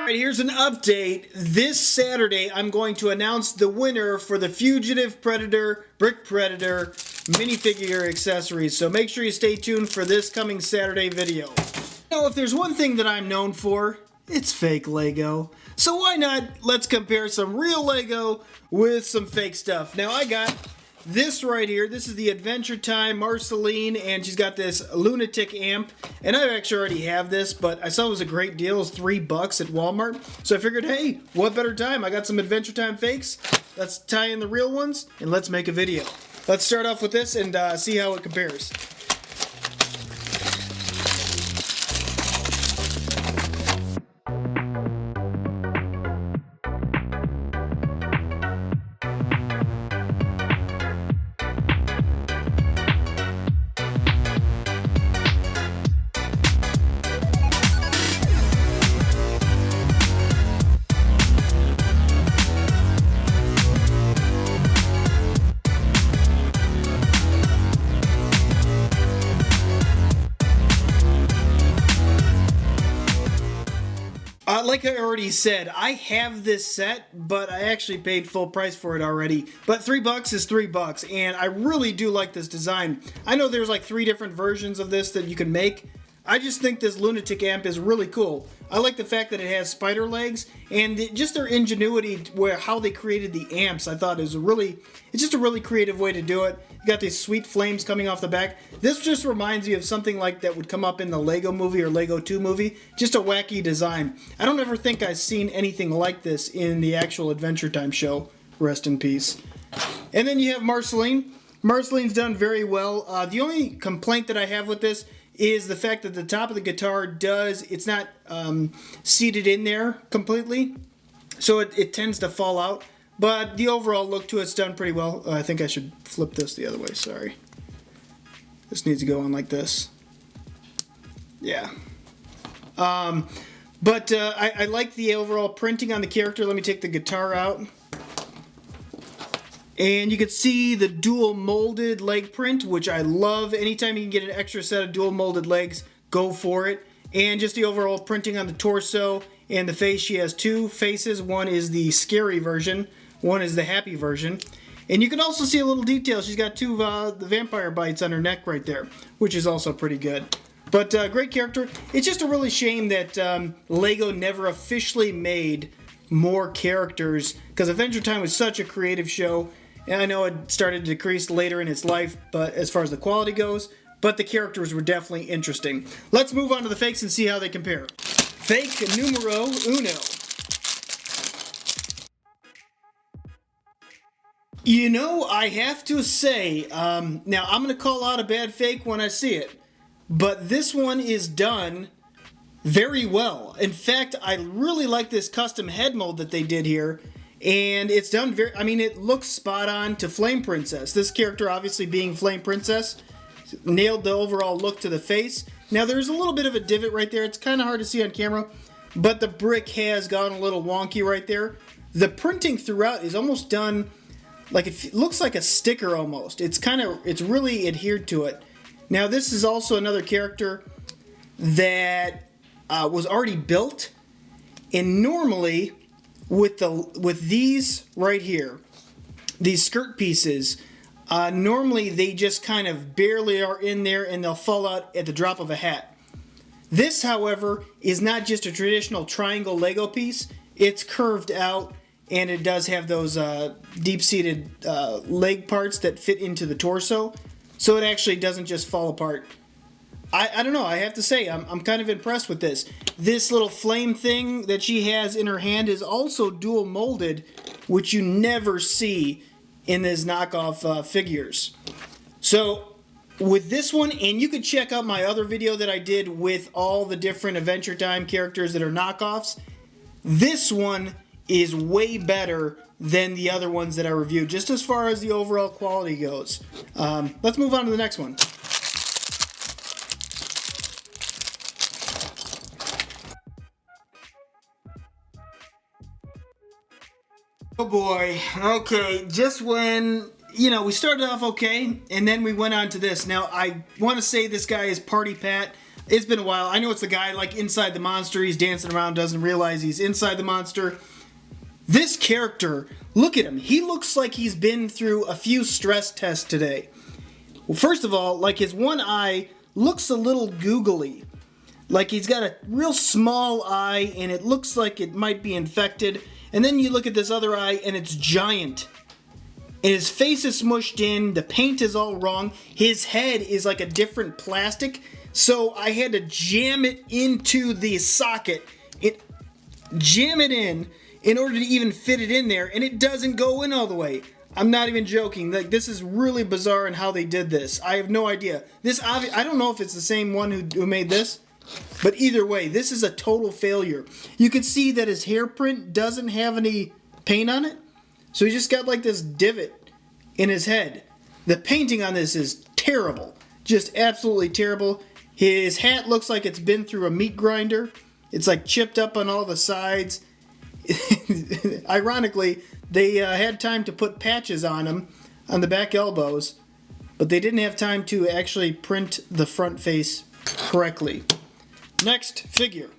Alright, here's an update. This Saturday, I'm going to announce the winner for the Fugitive Predator, Brick Predator minifigure accessories. So make sure you stay tuned for this coming Saturday video. Now, if there's one thing that I'm known for, it's fake Lego. So why not, let's compare some real Lego with some fake stuff. Now, I got this right here. This is the Adventure Time Marceline, and she's got this lunatic amp. And I actually already have this, but I saw it was a great deal. It was $3 at Walmart. So I figured, hey, what better time? I got some Adventure Time fakes. Let's tie in the real ones, and let's make a video. Let's start off with this and see how it compares. Like I already said, I have this set, but I actually paid full price for it already. But $3 is $3, and I really do like this design. I know there's like 3 different versions of this that you can make. I just think this lunatic amp is really cool. I like the fact that it has spider legs, and just their ingenuity where how they created the amps. I thought is it's just a really creative way to do it. You got these sweet flames coming off the back. This just reminds me of something like that would come up in the Lego movie or Lego 2 movie. Just a wacky design. I don't ever think I've seen anything like this in the actual Adventure Time show. Rest in peace. And then you have Marceline. Marceline's done very well. The only complaint that I have with this is the fact that the top of the guitar it's not seated in there completely, so it tends to fall out. But the overall look to it's done pretty well. I think I should flip this the other way, sorry. This needs to go on like this. Yeah. But I like the overall printing on the character. Let me take the guitar out. And you can see the dual molded leg print, which I love. Anytime you can get an extra set of dual molded legs, go for it. And just the overall printing on the torso and the face. She has 2 faces. One is the scary version. One is the happy version. And you can also see a little detail. She's got 2 the vampire bites on her neck right there, which is also pretty good. But great character. It's just a really shame that Lego never officially made more characters, because Adventure Time was such a creative show. And I know it started to decrease later in its life, but as far as the quality goes, but the characters were definitely interesting. Let's move on to the fakes and see how they compare. Fake Numero Uno. You know, I have to say, now I'm going to call out a bad fake when I see it, but this one is done very well. In fact, I really like this custom head mold that they did here. And it's done it looks spot on to Flame Princess. This character obviously being Flame Princess, nailed the overall look to the face. Now there's a little bit of a divot right there. It's kind of hard to see on camera, but the brick has gone a little wonky right there. The printing throughout is almost done like it looks like a sticker almost. It's really adhered to it. Now this is also another character that was already built, and normally with these right here, these skirt pieces, normally they just kind of barely are in there and they'll fall out at the drop of a hat. This, however, is not just a traditional triangle Lego piece. It's curved out, and it does have those deep-seated leg parts that fit into the torso, so it actually doesn't just fall apart. I don't know, I have to say, I'm kind of impressed with this. This little flame thing that she has in her hand is also dual molded, which you never see in these knockoff figures. So with this one, and you could check out my other video that I did with all the different Adventure Time characters that are knockoffs, this one is way better than the other ones that I reviewed, just as far as the overall quality goes. Let's move on to the next one. Oh boy, okay, just when, we started off okay, and then we went on to this. Now, I want to say this guy is Party Pat. It's been a while. I know it's the guy like inside the monster. He's dancing around, doesn't realize he's inside the monster. This character, look at him. He looks like he's been through a few stress tests today. Well, first of all, like his one eye looks a little googly. Like he's got a real small eye and it looks like it might be infected. And then you look at this other eye and it's giant. And his face is smushed in, the paint is all wrong. His head is like a different plastic. So I had to jam it into the socket. Jam it in order to even fit it in there. And it doesn't go in all the way. I'm not even joking. Like, this is really bizarre in how they did this. I have no idea. I don't know if it's the same one who made this. But either way, this is a total failure. You can see that his hairprint doesn't have any paint on it. So he just got like this divot in his head. The painting on this is terrible. Just absolutely terrible. His hat looks like it's been through a meat grinder. It's like chipped up on all the sides. Ironically, they had time to put patches on him on the back elbows, but they didn't have time to actually print the front face correctly. Next figure.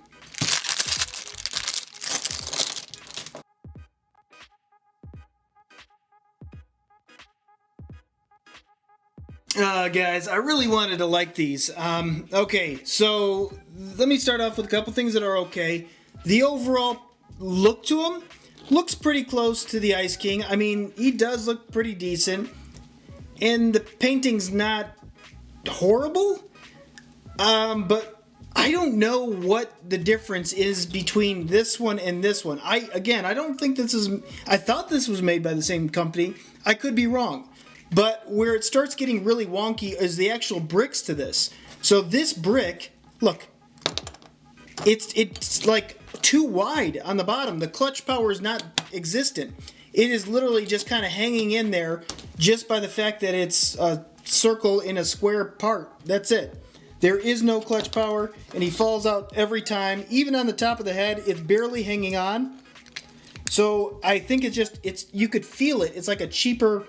Guys, I really wanted to like these. Okay, so let me start off with a couple things that are okay. The overall look to him looks pretty close to the Ice King. I mean, he does look pretty decent. And the painting's not horrible. But I don't know what the difference is between this one and this one. I don't think this is... I thought this was made by the same company. I could be wrong. But where it starts getting really wonky is the actual bricks to this. So this brick, look, it's like too wide on the bottom. The clutch power is not existent. It is literally just kind of hanging in there just by the fact that it's a circle in a square part. That's it. There is no clutch power, and he falls out every time. Even on the top of the head, it's barely hanging on. So I think you could feel it. It's like a cheaper,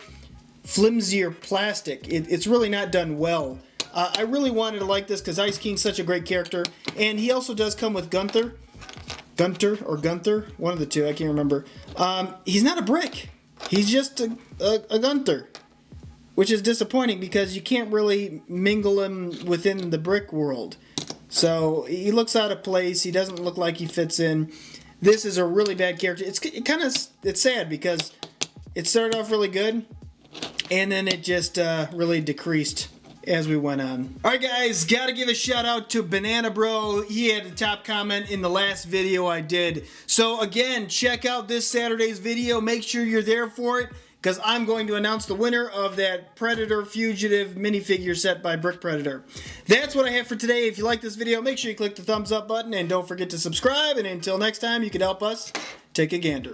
flimsier plastic. It's really not done well. I really wanted to like this because Ice King's such a great character. And he also does come with Gunther. Gunther, one of the two, I can't remember. He's not a brick. He's just a Gunther. Which is disappointing because you can't really mingle him within the brick world. So he looks out of place. He doesn't look like he fits in. This is a really bad character. It's sad because it started off really good, and then it just really decreased as we went on. Alright guys, gotta give a shout out to Banana Bro. He had the top comment in the last video I did. So again, check out this Saturday's video. Make sure you're there for it, because I'm going to announce the winner of that Predator Fugitive minifigure set by Brick Predator. That's what I have for today. If you like this video, make sure you click the thumbs up button, and don't forget to subscribe, and until next time, you can help us take a gander.